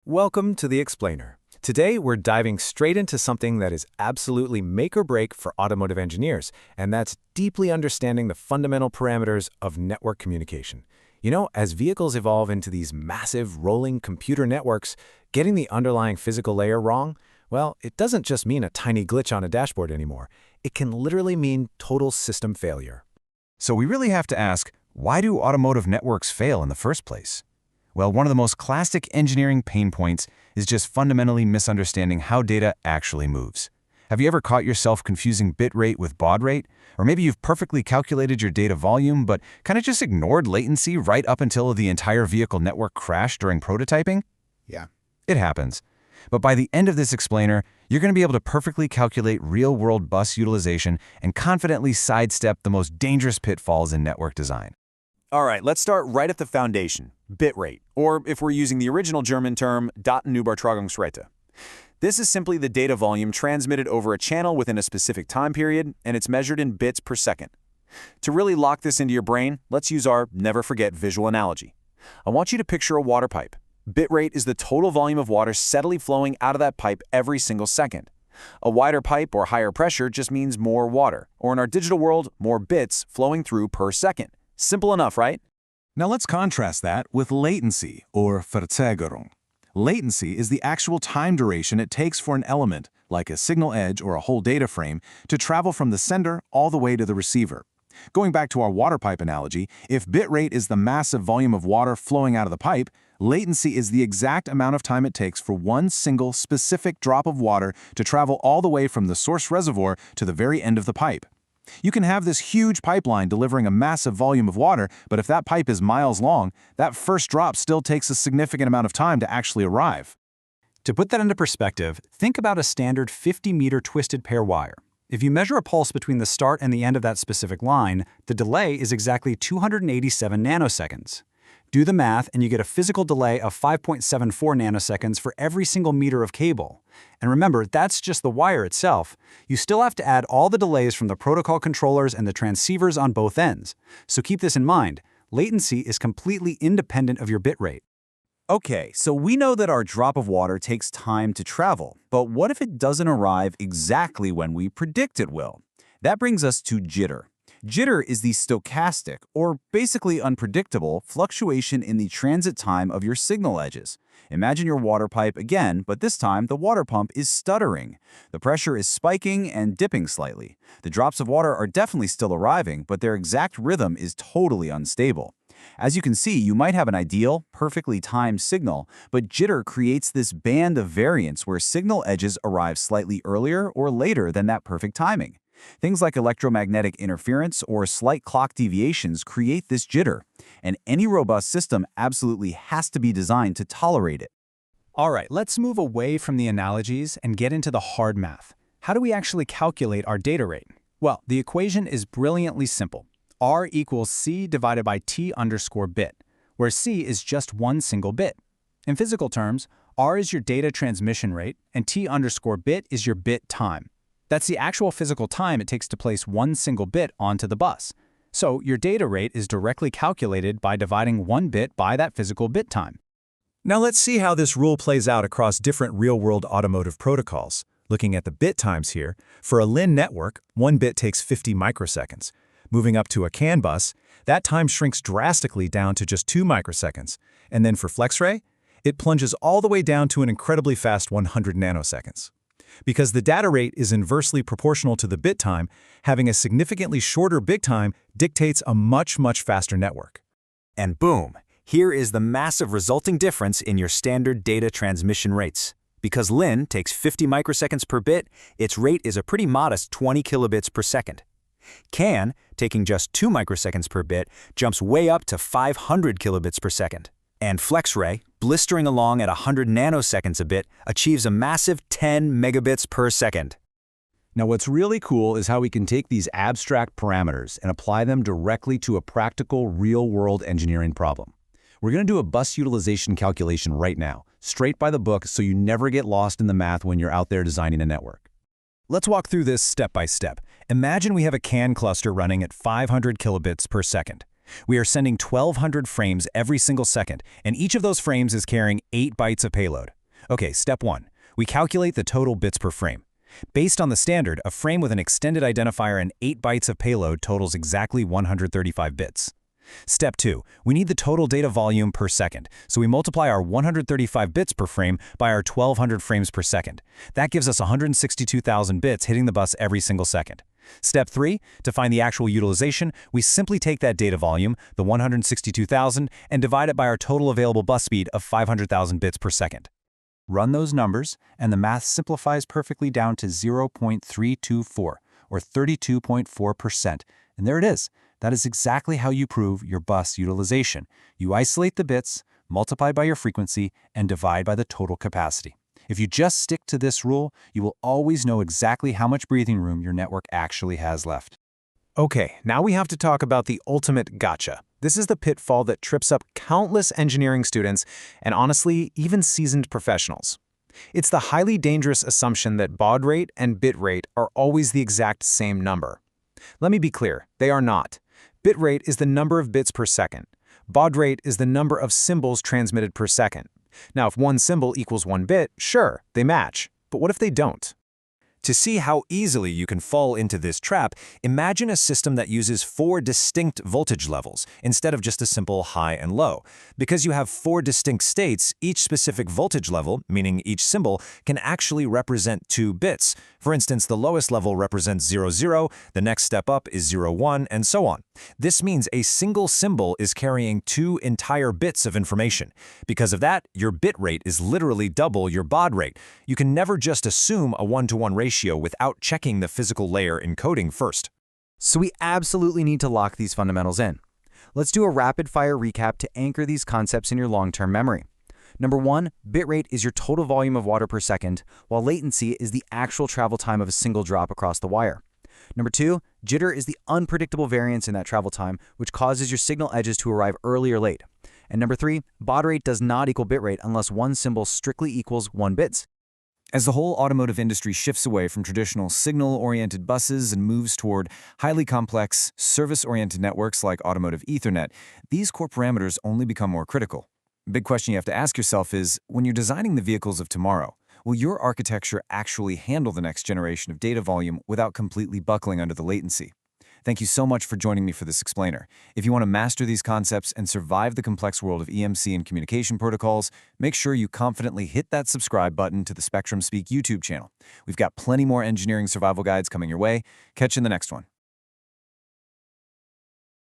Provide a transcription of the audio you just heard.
Welcome to The Explainer. Today, we're diving straight into something that is absolutely make or break for automotive engineers, and that's deeply understanding the fundamental parameters of network communication. You know, as vehicles evolve into these massive, rolling computer networks, getting the underlying physical layer wrong, well, it doesn't just mean a tiny glitch on a dashboard anymore. It can literally mean total system failure. So we really have to ask, why do automotive networks fail in the first place? Well, one of the most classic engineering pain points is just fundamentally misunderstanding how data actually moves. Have you ever caught yourself confusing bitrate with Baudrate? Or maybe you've perfectly calculated your data volume, but kind of just ignored latency right up until the entire vehicle network crashed during prototyping? Yeah. It happens. But by the end of this explainer, you're going to be able to perfectly calculate real-world bus utilization and confidently sidestep the most dangerous pitfalls in network design. All right, let's start right at the foundation, bitrate, or if we're using the original German term, Datenübertragungsrate. This is simply the data volume transmitted over a channel within a specific time period, and it's measured in bits per second. To really lock this into your brain, let's use our never forget visual analogy. I want you to picture a water pipe. Bitrate is the total volume of water steadily flowing out of that pipe every single second. A wider pipe or higher pressure just means more water, or in our digital world, more bits flowing through per second. Simple enough, right? Now let's contrast that with latency, or Verzögerung. Latency is the actual time duration it takes for an element, like a signal edge or a whole data frame, to travel from the sender all the way to the receiver. Going back to our water pipe analogy, if bitrate is the massive volume of water flowing out of the pipe, latency is the exact amount of time it takes for one single specific drop of water to travel all the way from the source reservoir to the very end of the pipe. You can have this huge pipeline delivering a massive volume of water, but if that pipe is miles long, that first drop still takes a significant amount of time to actually arrive. To put that into perspective, think about a standard 50-meter twisted pair wire. If you measure a pulse between the start and the end of that specific line, the delay is exactly 287 nanoseconds. Do the math and you get a physical delay of 5.74 nanoseconds for every single meter of cable. And remember, that's just the wire itself. You still have to add all the delays from the protocol controllers and the transceivers on both ends. So keep this in mind. Latency is completely independent of your bitrate. Okay, so we know that our drop of water takes time to travel, but what if it doesn't arrive exactly when we predict it will? That brings us to jitter. Jitter is the stochastic, or basically unpredictable, fluctuation in the transit time of your signal edges. Imagine your water pipe again, but this time the water pump is stuttering. The pressure is spiking and dipping slightly. The drops of water are definitely still arriving, but their exact rhythm is totally unstable. As you can see, you might have an ideal, perfectly timed signal, but jitter creates this band of variance where signal edges arrive slightly earlier or later than that perfect timing. Things like electromagnetic interference or slight clock deviations create this jitter, and any robust system absolutely has to be designed to tolerate it. All right, let's move away from the analogies and get into the hard math. How do we actually calculate our data rate? Well, the equation is brilliantly simple. R equals C divided by T underscore bit, where C is just one single bit. In physical terms, R is your data transmission rate, and T underscore bit is your bit time. That's the actual physical time it takes to place one single bit onto the bus. So your data rate is directly calculated by dividing one bit by that physical bit time. Now let's see how this rule plays out across different real-world automotive protocols. Looking at the bit times here, for a LIN network, one bit takes 50 microseconds. Moving up to a CAN bus, that time shrinks drastically down to just 2 microseconds. And then for FlexRay, it plunges all the way down to an incredibly fast 100 nanoseconds. Because the data rate is inversely proportional to the bit time, having a significantly shorter bit time dictates a much faster network. And boom, here is the massive resulting difference in your standard data transmission rates. Because LIN takes 50 microseconds per bit, its rate is a pretty modest 20 kilobits per second. CAN, taking just 2 microseconds per bit, jumps way up to 500 kilobits per second. And FlexRay, blistering along at 100 nanoseconds a bit, achieves a massive 10 megabits per second. Now what's really cool is how we can take these abstract parameters and apply them directly to a practical, real-world engineering problem. We're going to do a bus utilization calculation right now, straight by the book, so you never get lost in the math when you're out there designing a network. Let's walk through this step by step. Imagine we have a CAN cluster running at 500 kilobits per second. We are sending 1,200 frames every single second, and each of those frames is carrying 8 bytes of payload. Okay, step 1. We calculate the total bits per frame. Based on the standard, a frame with an extended identifier and 8 bytes of payload totals exactly 135 bits. Step 2. We need the total data volume per second, so we multiply our 135 bits per frame by our 1200 frames per second. That gives us 162,000 bits hitting the bus every single second. Step 3. To find the actual utilization, we simply take that data volume, the 162,000, and divide it by our total available bus speed of 500,000 bits per second. Run those numbers, and the math simplifies perfectly down to 0.324, or 32.4%. And there it is. That is exactly how you prove your bus utilization. You isolate the bits, multiply by your frequency, and divide by the total capacity. If you just stick to this rule, you will always know exactly how much breathing room your network actually has left. Okay, now we have to talk about the ultimate gotcha. This is the pitfall that trips up countless engineering students and honestly, even seasoned professionals. It's the highly dangerous assumption that baud rate and bit rate are always the exact same number. Let me be clear, they are not. Bit rate is the number of bits per second. Baud rate is the number of symbols transmitted per second. Now, if one symbol equals 1 bit, sure, they match. But what if they don't? To see how easily you can fall into this trap, imagine a system that uses 4 distinct voltage levels instead of just a simple high and low. Because you have 4 distinct states, each specific voltage level, meaning each symbol, can actually represent 2 bits. For instance, the lowest level represents 0, 0, the next step up is 0, 1, and so on. This means a single symbol is carrying 2 entire bits of information. Because of that, your bit rate is literally double your baud rate. You can never just assume a 1-to-1 ratio without checking the physical layer encoding first. So we absolutely need to lock these fundamentals in. Let's do a rapid-fire recap to anchor these concepts in your long-term memory. Number 1, bitrate is your total volume of water per second, while latency is the actual travel time of a single drop across the wire. Number 2, jitter is the unpredictable variance in that travel time, which causes your signal edges to arrive early or late. And number 3, baud rate does not equal bitrate unless one symbol strictly equals 1 bits. As the whole automotive industry shifts away from traditional signal-oriented buses and moves toward highly complex, service-oriented networks like automotive Ethernet, these core parameters only become more critical. The big question you have to ask yourself is, when you're designing the vehicles of tomorrow, will your architecture actually handle the next generation of data volume without completely buckling under the latency? Thank you so much for joining me for this explainer. If you want to master these concepts and survive the complex world of EMC and communication protocols, make sure you confidently hit that subscribe button to the Spectrum Speak YouTube channel. We've got plenty more engineering survival guides coming your way. Catch you in the next one.